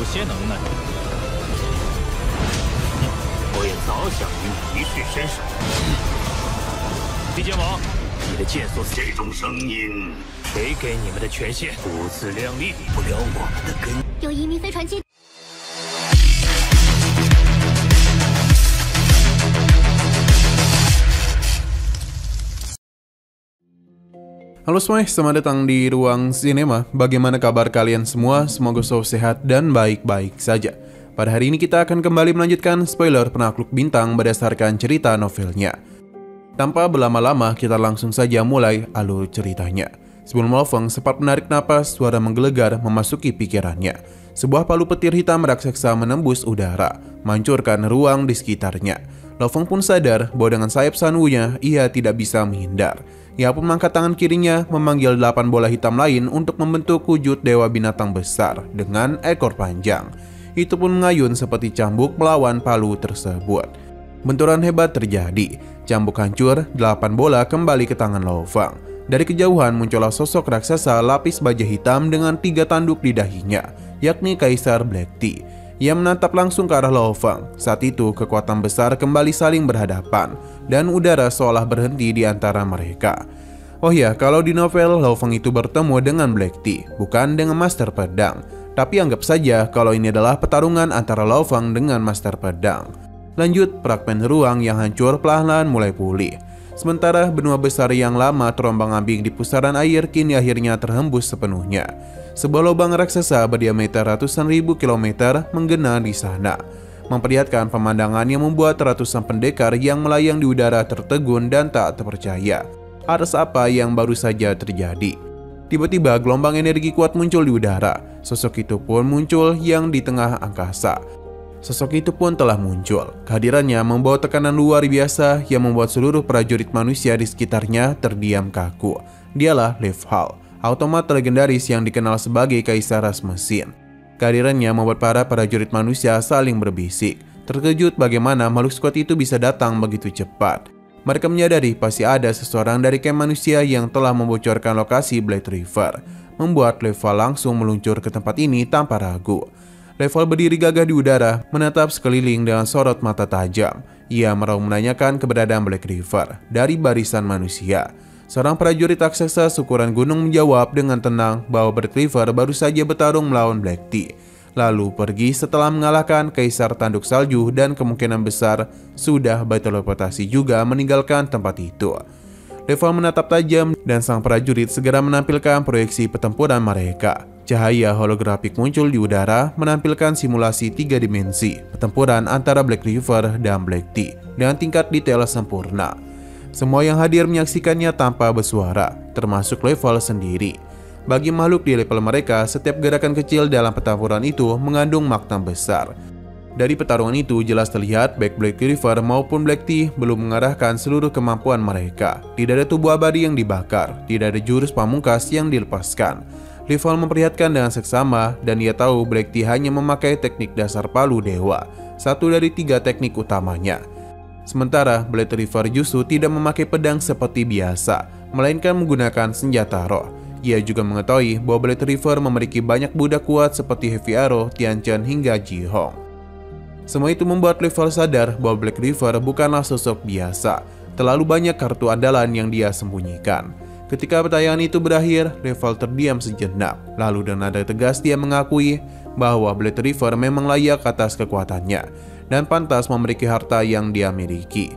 些能耐。我也早想与你一试身手。地剑王，你的剑所这种声音，谁给你们的权限？不自量力，抵不了我们的根。有移民飞船机。 Halo semuanya, selamat datang di Ruang Sinema. Bagaimana kabar kalian semua? Semoga selalu sehat dan baik-baik saja. Pada hari ini kita akan kembali melanjutkan spoiler Penakluk Bintang berdasarkan cerita novelnya. Tanpa berlama-lama, kita langsung saja mulai alur ceritanya. Sebelum Lo Feng sempat menarik napas, suara menggelegar memasuki pikirannya. Sebuah palu petir hitam raksasa menembus udara, menghancurkan ruang di sekitarnya. Lo Feng pun sadar bahwa dengan sayap Sanwu-nya, ia tidak bisa menghindar. Ia pun mengangkat tangan kirinya memanggil 8 bola hitam lain untuk membentuk wujud dewa binatang besar dengan ekor panjang. Itu pun mengayun seperti cambuk melawan palu tersebut. Benturan hebat terjadi. Cambuk hancur, 8 bola kembali ke tangan Lo Feng. Dari kejauhan muncullah sosok raksasa lapis baja hitam dengan 3 tanduk di dahinya, yakni Kaisar Black Tea. Ia menatap langsung ke arah Lo Feng. Saat itu, kekuatan besar kembali saling berhadapan, dan udara seolah berhenti di antara mereka. Oh ya, kalau di novel, Lo Feng itu bertemu dengan Black Tea, bukan dengan Master Pedang. Tapi anggap saja kalau ini adalah pertarungan antara Lo Feng dengan Master Pedang. Lanjut, fragmen ruang yang hancur perlahan mulai pulih. Sementara benua besar yang lama terombang-ambing di pusaran air kini akhirnya terhembus sepenuhnya. Sebuah lubang raksasa berdiameter ratusan ribu kilometer menggena di sana, memperlihatkan pemandangan yang membuat ratusan pendekar yang melayang di udara tertegun dan tak terpercaya atas apa yang baru saja terjadi. Tiba-tiba gelombang energi kuat muncul di udara. Sosok itu pun muncul yang di tengah angkasa. Sosok itu pun telah muncul. Kehadirannya membawa tekanan luar biasa yang membuat seluruh prajurit manusia di sekitarnya terdiam kaku. Dialah Leaf Hall, automat legendaris yang dikenal sebagai Kaisar Ras Mesin. Kehadirannya membuat para prajurit manusia saling berbisik, terkejut bagaimana makhluk kuat itu bisa datang begitu cepat. Mereka menyadari pasti ada seseorang dari camp manusia yang telah membocorkan lokasi Black River, membuat Level langsung meluncur ke tempat ini tanpa ragu. Level berdiri gagah di udara, menatap sekeliling dengan sorot mata tajam. Ia meraung menanyakan keberadaan Black River dari barisan manusia. Seorang prajurit raksasa ukuran gunung menjawab dengan tenang bahwa Black River baru saja bertarung melawan Black Tea, lalu pergi setelah mengalahkan Kaisar Tanduk Salju dan kemungkinan besar sudah berteleportasi juga meninggalkan tempat itu. Level menatap tajam dan sang prajurit segera menampilkan proyeksi pertempuran mereka. Cahaya holografik muncul di udara menampilkan simulasi 3 dimensi pertempuran antara Black River dan Black Tea dengan tingkat detail sempurna. Semua yang hadir menyaksikannya tanpa bersuara, termasuk Level sendiri. Bagi makhluk di level mereka, setiap gerakan kecil dalam pertempuran itu mengandung makna besar. Dari pertarungan itu jelas terlihat baik Black River maupun Black Tea belum mengarahkan seluruh kemampuan mereka. Tidak ada tubuh abadi yang dibakar, tidak ada jurus pamungkas yang dilepaskan. Level memperlihatkan dengan seksama dan ia tahu Black Tea hanya memakai teknik dasar palu dewa, satu dari 3 teknik utamanya. Sementara Black River justru tidak memakai pedang seperti biasa, melainkan menggunakan senjata roh. Ia juga mengetahui bahwa Black River memiliki banyak budak kuat seperti Heavy Arrow, Tianchen hingga Ji-Hong. Semua itu membuat Level sadar bahwa Black River bukanlah sosok biasa. Terlalu banyak kartu andalan yang dia sembunyikan. Ketika pertanyaan itu berakhir, Level terdiam sejenak. Lalu dengan nada tegas dia mengakui bahwa Black River memang layak atas kekuatannya dan pantas memiliki harta yang dia miliki.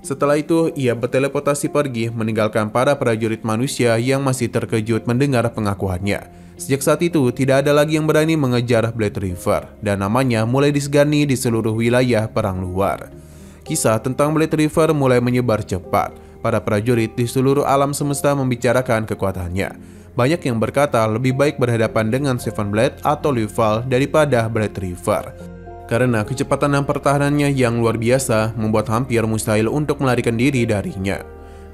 Setelah itu, ia berteleportasi pergi meninggalkan para prajurit manusia yang masih terkejut mendengar pengakuannya. Sejak saat itu, tidak ada lagi yang berani mengejar Black River, dan namanya mulai disegani di seluruh wilayah perang luar. Kisah tentang Black River mulai menyebar cepat. Para prajurit di seluruh alam semesta membicarakan kekuatannya. Banyak yang berkata lebih baik berhadapan dengan Seven Blade atau Level daripada Black River. Karena kecepatan dan pertahanannya yang luar biasa membuat hampir mustahil untuk melarikan diri darinya.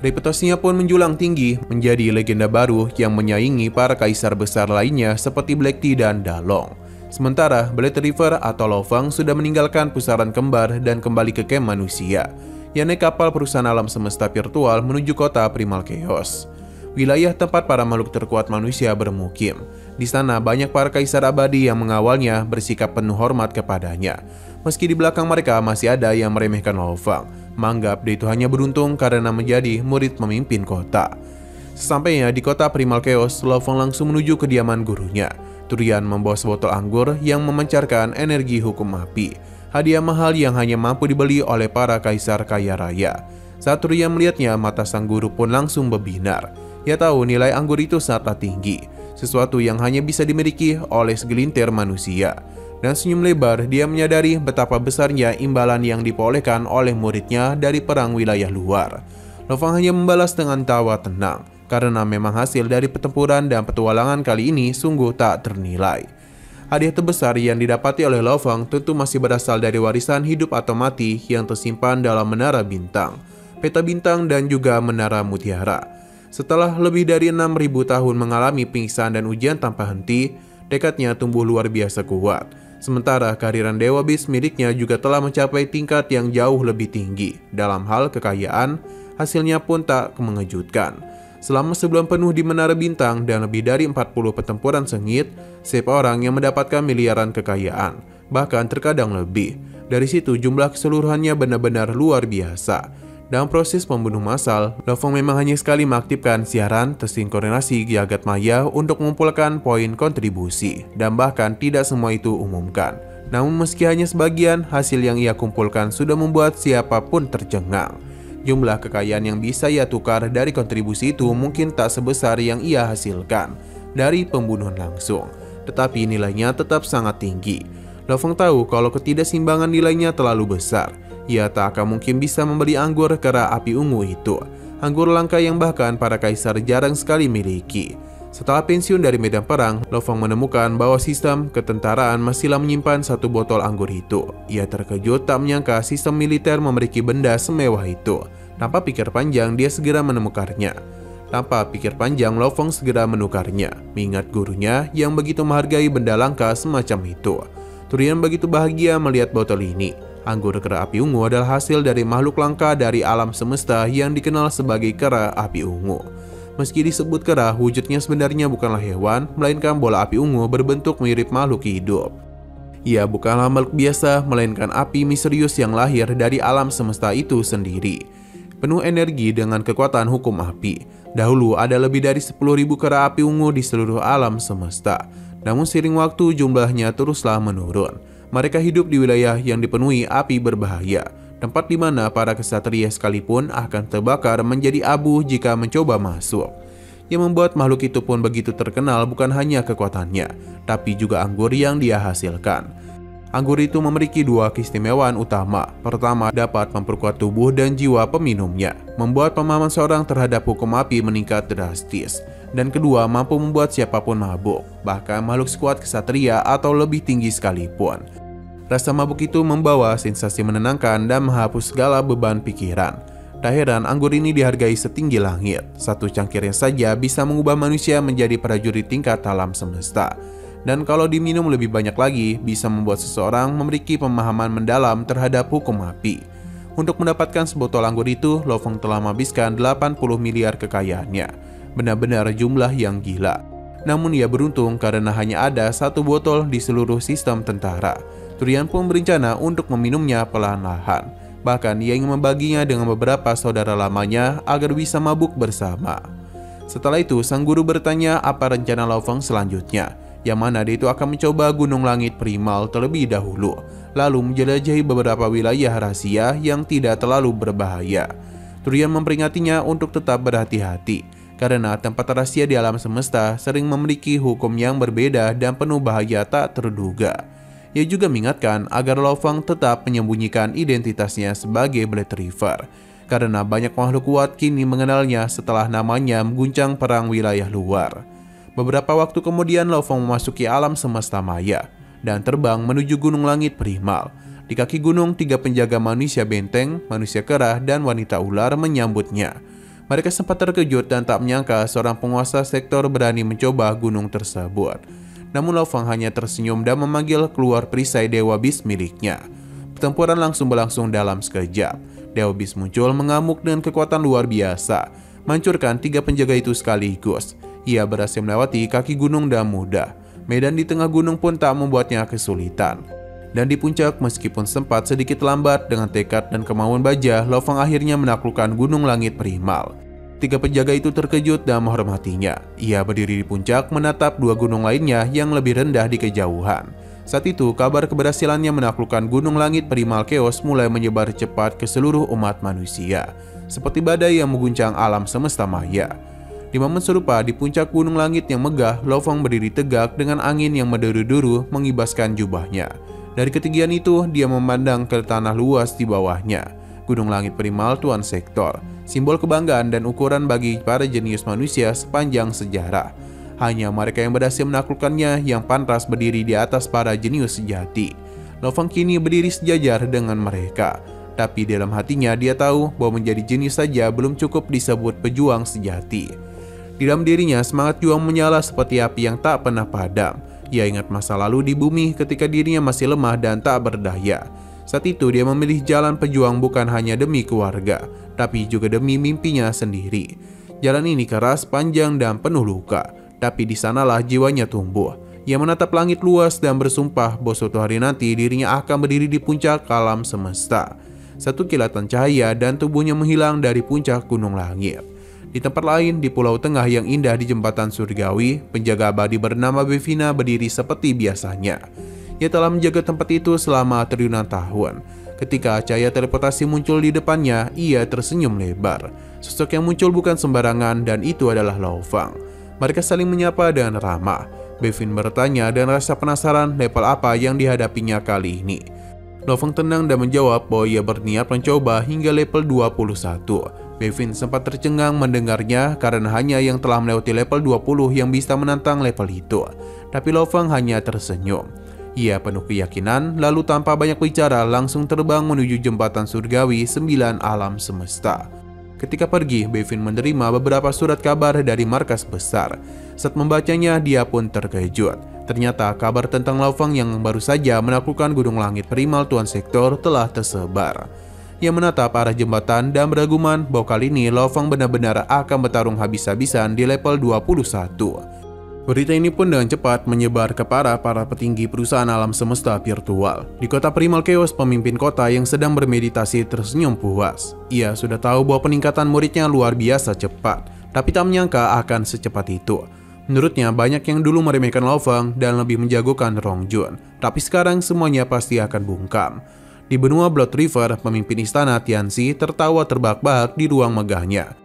Reputasinya pun menjulang tinggi, menjadi legenda baru yang menyaingi para kaisar besar lainnya seperti Black Tea dan Da Long. Sementara Black River atau Lo Feng sudah meninggalkan pusaran kembar dan kembali ke camp manusia, yang naik kapal perusahaan alam semesta virtual menuju kota Primal Chaos, wilayah tempat para makhluk terkuat manusia bermukim. Di sana banyak para kaisar abadi yang mengawalnya bersikap penuh hormat kepadanya. Meski di belakang mereka masih ada yang meremehkan Lao Feng, menganggap dia itu hanya beruntung karena menjadi murid pemimpin kota. Sesampainya di kota Primal Chaos, Lao Feng langsung menuju kediaman gurunya. Turian membawa sebotol anggur yang memancarkan energi hukum api, hadiah mahal yang hanya mampu dibeli oleh para kaisar kaya raya. Saat Turian melihatnya, mata sang guru pun langsung berbinar. Ia tahu nilai anggur itu sangatlah tinggi, sesuatu yang hanya bisa dimiliki oleh segelintir manusia. Dan senyum lebar, dia menyadari betapa besarnya imbalan yang diperolehkan oleh muridnya dari perang wilayah luar. Lao Feng hanya membalas dengan tawa tenang, karena memang hasil dari pertempuran dan petualangan kali ini sungguh tak ternilai. Hadiah terbesar yang didapati oleh Lao Feng tentu masih berasal dari warisan hidup atau mati yang tersimpan dalam menara bintang, peta bintang, dan juga menara mutiara. Setelah lebih dari 6.000 tahun mengalami pingsan dan ujian tanpa henti, tekadnya tumbuh luar biasa kuat. Sementara kehadiran Dewa Beast miliknya juga telah mencapai tingkat yang jauh lebih tinggi. Dalam hal kekayaan, hasilnya pun tak mengejutkan. Selama sebulan penuh di Menara Bintang dan lebih dari 40 pertempuran sengit, setiap orang yang mendapatkan miliaran kekayaan, bahkan terkadang lebih. Dari situ jumlah keseluruhannya benar-benar luar biasa. Dalam proses pembunuh massal, Lao Feng memang hanya sekali mengaktifkan siaran tersinkronasi jagat maya untuk mengumpulkan poin kontribusi, dan bahkan tidak semua itu umumkan. Namun meski hanya sebagian, hasil yang ia kumpulkan sudah membuat siapapun tercengang. Jumlah kekayaan yang bisa ia tukar dari kontribusi itu mungkin tak sebesar yang ia hasilkan dari pembunuhan langsung, tetapi nilainya tetap sangat tinggi. Lao Feng tahu kalau ketidakseimbangan nilainya terlalu besar, ia tak akan mungkin bisa membeli anggur kera api ungu itu. Anggur langka yang bahkan para kaisar jarang sekali miliki. Setelah pensiun dari medan perang, Lao Feng menemukan bahwa sistem ketentaraan masihlah menyimpan satu botol anggur itu. Ia terkejut tak menyangka sistem militer memiliki benda semewah itu. Tanpa pikir panjang, dia segera menemukannya. Tanpa pikir panjang, Lao Feng segera menukarnya, mengingat gurunya yang begitu menghargai benda langka semacam itu. Turian begitu bahagia melihat botol ini. Anggur kera api ungu adalah hasil dari makhluk langka dari alam semesta yang dikenal sebagai kera api ungu. Meski disebut kera, wujudnya sebenarnya bukanlah hewan, melainkan bola api ungu berbentuk mirip makhluk hidup. Ia bukanlah makhluk biasa, melainkan api misterius yang lahir dari alam semesta itu sendiri. Penuh energi dengan kekuatan hukum api. Dahulu ada lebih dari 10.000 kera api ungu di seluruh alam semesta. Namun seiring waktu jumlahnya teruslah menurun. Mereka hidup di wilayah yang dipenuhi api berbahaya, tempat di mana para kesatria sekalipun akan terbakar menjadi abu jika mencoba masuk. Yang membuat makhluk itu pun begitu terkenal bukan hanya kekuatannya, tapi juga anggur yang dia hasilkan. Anggur itu memiliki dua keistimewaan utama. Pertama, dapat memperkuat tubuh dan jiwa peminumnya, membuat pemahaman seorang terhadap hukum api meningkat drastis. Dan kedua, mampu membuat siapapun mabuk, bahkan makhluk sekuat kesatria atau lebih tinggi sekalipun. Rasa mabuk itu membawa sensasi menenangkan dan menghapus segala beban pikiran. Tak heran anggur ini dihargai setinggi langit. Satu cangkirnya saja bisa mengubah manusia menjadi prajurit tingkat alam semesta. Dan kalau diminum lebih banyak lagi, bisa membuat seseorang memiliki pemahaman mendalam terhadap hukum api. Untuk mendapatkan sebotol anggur itu, Lao Feng telah menghabiskan 80 miliar kekayaannya. Benar-benar jumlah yang gila. Namun ia beruntung karena hanya ada satu botol di seluruh sistem tentara. Turian pun berencana untuk meminumnya perlahan-lahan. Bahkan ia ingin membaginya dengan beberapa saudara lamanya agar bisa mabuk bersama. Setelah itu, sang guru bertanya apa rencana Lao Feng selanjutnya, yang mana dia itu akan mencoba Gunung Langit Primal terlebih dahulu, lalu menjelajahi beberapa wilayah rahasia yang tidak terlalu berbahaya. Turian memperingatinya untuk tetap berhati-hati, karena tempat rahasia di alam semesta sering memiliki hukum yang berbeda dan penuh bahaya tak terduga. Ia juga mengingatkan agar Lao Feng tetap menyembunyikan identitasnya sebagai Blood River, karena banyak makhluk kuat kini mengenalnya setelah namanya mengguncang perang wilayah luar. Beberapa waktu kemudian Lao Feng memasuki alam semesta maya dan terbang menuju Gunung Langit Primal. Di kaki gunung, 3 penjaga manusia benteng, manusia kera, dan wanita ular menyambutnya. Mereka sempat terkejut dan tak menyangka seorang penguasa sektor berani mencoba gunung tersebut. Namun Lao Feng hanya tersenyum dan memanggil keluar perisai Dewa Beast miliknya. Pertempuran langsung berlangsung dalam sekejap. Dewa Beast muncul mengamuk dengan kekuatan luar biasa, menghancurkan 3 penjaga itu sekaligus. ia berhasil melewati kaki gunung dengan mudah. Medan di tengah gunung pun tak membuatnya kesulitan. Dan di puncak, meskipun sempat sedikit lambat, dengan tekad dan kemauan baja, Lo Fang akhirnya menaklukkan Gunung Langit Primal. 3 penjaga itu terkejut dan menghormatinya. Ia berdiri di puncak menatap 2 gunung lainnya yang lebih rendah di kejauhan. Saat itu, kabar keberhasilannya menaklukkan Gunung Langit Primal Chaos mulai menyebar cepat ke seluruh umat manusia, seperti badai yang mengguncang alam semesta maya. Di momen serupa, di puncak Gunung Langit yang megah, Lo Fang berdiri tegak dengan angin yang menduru-duru mengibaskan jubahnya. Dari ketinggian itu, dia memandang ke tanah luas di bawahnya. Gunung Langit Primal Tuan Sektor, simbol kebanggaan dan ukuran bagi para jenius manusia sepanjang sejarah. Hanya mereka yang berhasil menaklukkannya yang pantas berdiri di atas para jenius sejati. Lo Fang kini berdiri sejajar dengan mereka. Tapi dalam hatinya dia tahu bahwa menjadi jenius saja belum cukup disebut pejuang sejati. Di dalam dirinya semangat juang menyala seperti api yang tak pernah padam. Ia ingat masa lalu di bumi ketika dirinya masih lemah dan tak berdaya. Saat itu dia memilih jalan pejuang bukan hanya demi keluarga, tapi juga demi mimpinya sendiri. Jalan ini keras, panjang, dan penuh luka, tapi di sanalah jiwanya tumbuh. Ia menatap langit luas dan bersumpah bahwa suatu hari nanti dirinya akan berdiri di puncak alam semesta. Satu kilatan cahaya dan tubuhnya menghilang dari puncak gunung langit. Di tempat lain, di pulau tengah yang indah di jembatan surgawi, penjaga abadi bernama Bevina berdiri seperti biasanya. Ia telah menjaga tempat itu selama triliunan tahun. Ketika cahaya teleportasi muncul di depannya, ia tersenyum lebar. Sosok yang muncul bukan sembarangan dan itu adalah Lo Fang. Mereka saling menyapa dengan ramah. Bevin bertanya dan rasa penasaran level apa yang dihadapinya kali ini. Lo Fang tenang dan menjawab bahwa ia berniat mencoba hingga level 21. Bevin sempat tercengang mendengarnya karena hanya yang telah melewati level 20 yang bisa menantang level itu. Tapi Lo Fang hanya tersenyum. Ia penuh keyakinan, lalu tanpa banyak bicara langsung terbang menuju jembatan surgawi 9 alam semesta. Ketika pergi, Bevin menerima beberapa surat kabar dari markas besar. Saat membacanya, dia pun terkejut. Ternyata kabar tentang Lo Fang yang baru saja menaklukkan Gunung Langit Primal Tuan Sektor telah tersebar. Ia menatap arah jembatan dan beraguman bahwa kali ini Lo Fang benar-benar akan bertarung habis-habisan di level 21. Berita ini pun dengan cepat menyebar ke para petinggi perusahaan alam semesta virtual. Di kota Primal Chaos, pemimpin kota yang sedang bermeditasi tersenyum puas. Ia sudah tahu bahwa peningkatan muridnya luar biasa cepat, tapi tak menyangka akan secepat itu. Menurutnya, banyak yang dulu meremehkan Lo Fang dan lebih menjagokan Rong Jun, tapi sekarang semuanya pasti akan bungkam. Di benua Blood River, pemimpin istana Tianxi tertawa terbahak-bahak di ruang megahnya.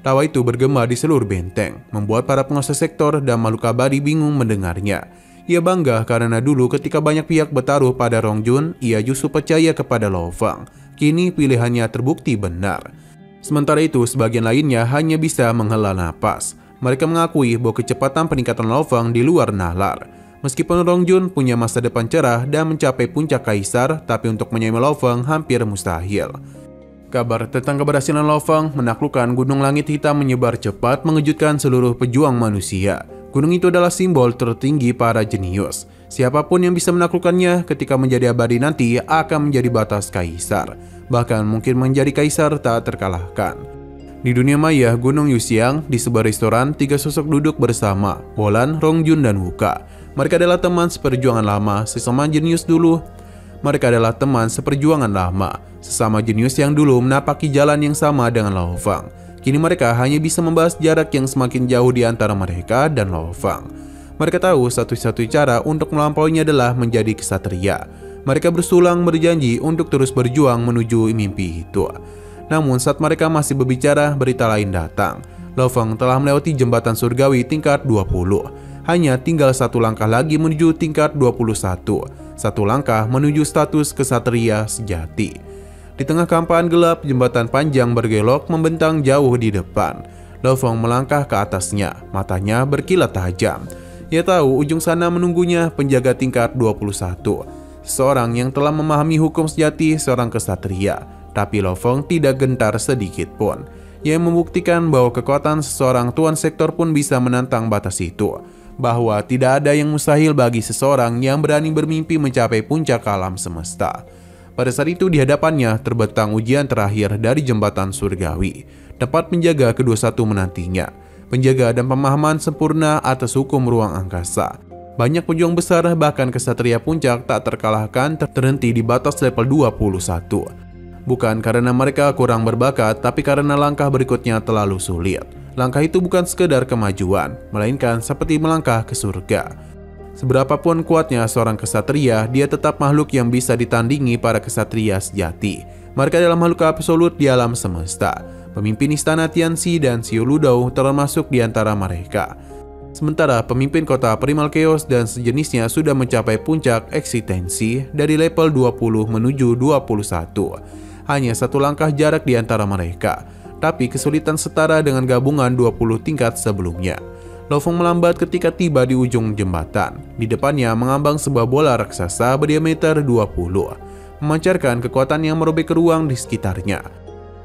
Tawa itu bergema di seluruh benteng, membuat para penguasa sektor dan makhluk abadi bingung mendengarnya. Ia bangga karena dulu ketika banyak pihak bertaruh pada Rong Jun, ia justru percaya kepada Lo Fang. Kini pilihannya terbukti benar. Sementara itu, sebagian lainnya hanya bisa menghela napas. Mereka mengakui bahwa kecepatan peningkatan Lo Fang di luar nalar. Meskipun Rong Jun punya masa depan cerah dan mencapai puncak kaisar, tapi untuk menyamai Lo Fang hampir mustahil. Kabar tentang keberhasilan Lo Fang menaklukkan Gunung Langit Hitam menyebar cepat mengejutkan seluruh pejuang manusia. Gunung itu adalah simbol tertinggi para jenius. Siapapun yang bisa menaklukkannya ketika menjadi abadi nanti akan menjadi batas kaisar. Bahkan mungkin menjadi kaisar tak terkalahkan. Di dunia maya, Gunung Yuxiang, di sebuah restoran, 3 sosok duduk bersama, Wolan, Rong Jun, dan Wuka. Mereka adalah teman seperjuangan lama, sesama jenius dulu. Mereka adalah teman seperjuangan lama, sesama jenius yang dulu menapaki jalan yang sama dengan Lo Fang. Kini mereka hanya bisa membahas jarak yang semakin jauh di antara mereka dan Lo Fang. Mereka tahu satu-satunya cara untuk melampauinya adalah menjadi kesatria. Mereka bersulang berjanji untuk terus berjuang menuju mimpi itu. Namun saat mereka masih berbicara, berita lain datang. Lo Fang telah melewati jembatan surgawi tingkat 20. Hanya tinggal 1 langkah lagi menuju tingkat 21. 1 langkah menuju status kesatria sejati. Di tengah kampaan gelap, jembatan panjang bergelok membentang jauh di depan. Lo Fang melangkah ke atasnya, matanya berkilat tajam. Ia tahu ujung sana menunggunya penjaga tingkat 21. Seorang yang telah memahami hukum sejati seorang kesatria. Tapi Lo Fang tidak gentar sedikit pun. Ia membuktikan bahwa kekuatan seseorang Tuan Sektor pun bisa menantang batas itu. Bahwa tidak ada yang mustahil bagi seseorang yang berani bermimpi mencapai puncak alam semesta. Pada saat itu di hadapannya terbentang ujian terakhir dari jembatan surgawi. Tempat penjaga kedua satu menantinya. penjaga dan pemahaman sempurna atas hukum ruang angkasa. Banyak pejuang besar bahkan kesatria puncak tak terkalahkan terhenti di batas level 21. Bukan karena mereka kurang berbakat, tapi karena langkah berikutnya terlalu sulit. Langkah itu bukan sekedar kemajuan, melainkan seperti melangkah ke surga. Seberapapun kuatnya seorang kesatria, dia tetap makhluk yang bisa ditandingi para kesatria sejati. Mereka adalah makhluk absolut di alam semesta. Pemimpin istana Tianxi dan Xiao Ludou termasuk di antara mereka. Sementara pemimpin kota Primal Chaos dan sejenisnya sudah mencapai puncak eksistensi dari level 20 menuju 21. Hanya satu langkah jarak di antara mereka, tapi kesulitan setara dengan gabungan 20 tingkat sebelumnya. Lo Fong melambat ketika tiba di ujung jembatan. Di depannya mengambang sebuah bola raksasa berdiameter 20, memancarkan kekuatan yang merobek ruang di sekitarnya.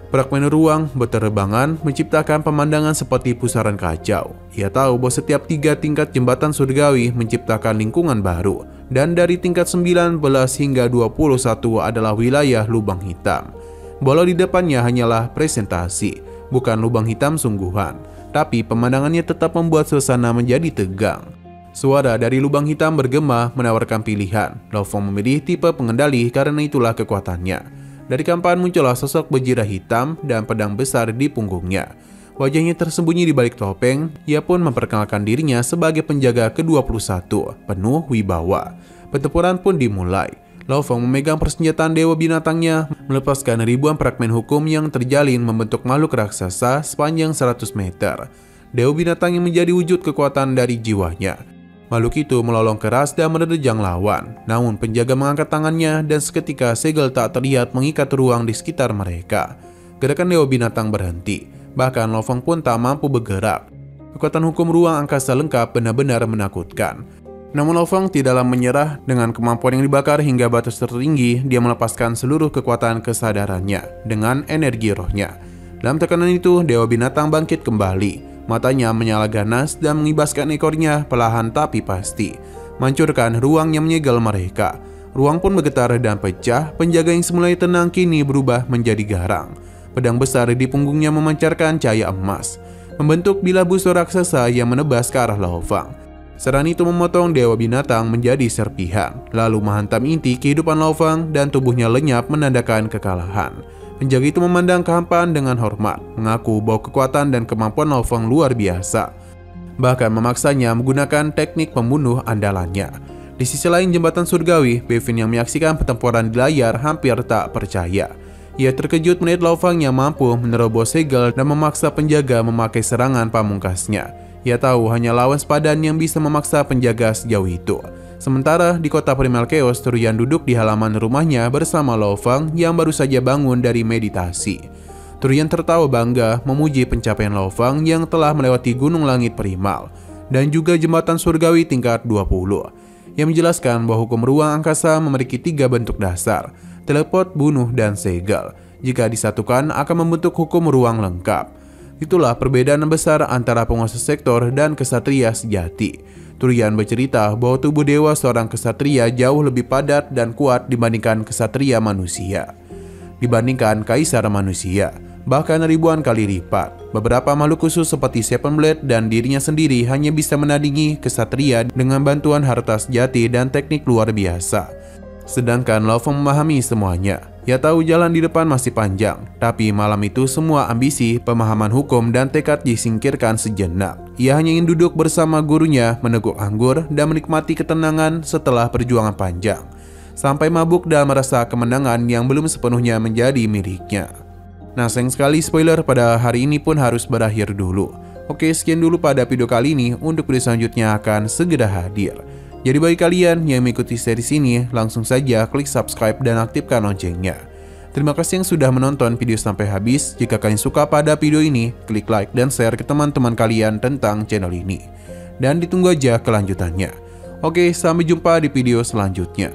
Fragmen ruang berterbangan menciptakan pemandangan seperti pusaran kacau. Ia tahu bahwa setiap 3 tingkat jembatan surgawi menciptakan lingkungan baru, dan dari tingkat 19 hingga 21 adalah wilayah lubang hitam. Bola di depannya hanyalah presentasi, bukan lubang hitam sungguhan, tapi pemandangannya tetap membuat suasana menjadi tegang. Suara dari lubang hitam bergema menawarkan pilihan. Lo Fong memilih tipe pengendali karena itulah kekuatannya. Dari kampahan muncullah sosok berjirah hitam dan pedang besar di punggungnya. Wajahnya tersembunyi di balik topeng. Ia pun memperkenalkan dirinya sebagai penjaga ke-21, penuh wibawa. Pertempuran pun dimulai. Lo Fong memegang persenjataan dewa binatangnya, melepaskan ribuan fragmen hukum yang terjalin membentuk makhluk raksasa sepanjang 100 meter. Dewa binatang yang menjadi wujud kekuatan dari jiwanya. Makhluk itu melolong keras dan menerjang lawan. Namun penjaga mengangkat tangannya dan seketika segel tak terlihat mengikat ruang di sekitar mereka. Gerakan dewa binatang berhenti. Bahkan Lo Fong pun tak mampu bergerak. Kekuatan hukum ruang angkasa lengkap benar-benar menakutkan. Namun Lo Fong tidaklah menyerah. Dengan kemampuan yang dibakar hingga batas tertinggi, dia melepaskan seluruh kekuatan kesadarannya dengan energi rohnya. Dalam tekanan itu, dewa binatang bangkit kembali. Matanya menyala ganas dan mengibaskan ekornya perlahan tapi pasti, menghancurkan ruang yang menyegel mereka. Ruang pun bergetar dan pecah. Penjaga yang semula tenang kini berubah menjadi garang. Pedang besar di punggungnya memancarkan cahaya emas, membentuk bilah busur raksasa yang menebas ke arah Lo Fong. Serangan itu memotong dewa binatang menjadi serpihan, lalu menghantam inti kehidupan Lo Fong dan tubuhnya lenyap menandakan kekalahan. Penjaga itu memandang kehampaan dengan hormat, mengaku bahwa kekuatan dan kemampuan Lo Fong luar biasa. Bahkan memaksanya menggunakan teknik pembunuh andalannya. Di sisi lain jembatan surgawi, Bevin yang menyaksikan pertempuran di layar hampir tak percaya. Ia terkejut melihat Lo Fong yang mampu menerobos segel dan memaksa penjaga memakai serangan pamungkasnya. Ia tahu hanya lawan sepadan yang bisa memaksa penjaga sejauh itu. Sementara di kota Primal Chaos, Turian duduk di halaman rumahnya bersama Lo Fong yang baru saja bangun dari meditasi. Turian tertawa bangga memuji pencapaian Lo Fong yang telah melewati gunung langit primal dan juga jembatan surgawi tingkat 20, yang menjelaskan bahwa hukum ruang angkasa memiliki 3 bentuk dasar: teleport, bunuh, dan segel. Jika disatukan akan membentuk hukum ruang lengkap. Itulah perbedaan besar antara penguasa sektor dan kesatria sejati. Turian bercerita bahwa tubuh dewa seorang kesatria jauh lebih padat dan kuat dibandingkan kesatria manusia. Dibandingkan kaisar manusia, bahkan ribuan kali lipat. Beberapa makhluk khusus seperti Seven Blade dan dirinya sendiri hanya bisa menandingi kesatria dengan bantuan harta sejati dan teknik luar biasa. Sedangkan Lo Fong memahami semuanya. Ia tahu jalan di depan masih panjang, tapi malam itu semua ambisi, pemahaman hukum, dan tekad disingkirkan sejenak. Ia hanya ingin duduk bersama gurunya, meneguk anggur, dan menikmati ketenangan setelah perjuangan panjang. Sampai mabuk dan merasa kemenangan yang belum sepenuhnya menjadi miliknya. Nah, sayang sekali spoiler pada hari ini pun harus berakhir dulu. Oke, sekian dulu pada video kali ini. Untuk video selanjutnya akan segera hadir. Jadi bagi kalian yang mengikuti series ini, langsung saja klik subscribe dan aktifkan loncengnya. Terima kasih yang sudah menonton video sampai habis. Jika kalian suka pada video ini, klik like dan share ke teman-teman kalian tentang channel ini. Dan ditunggu aja kelanjutannya. Oke, sampai jumpa di video selanjutnya.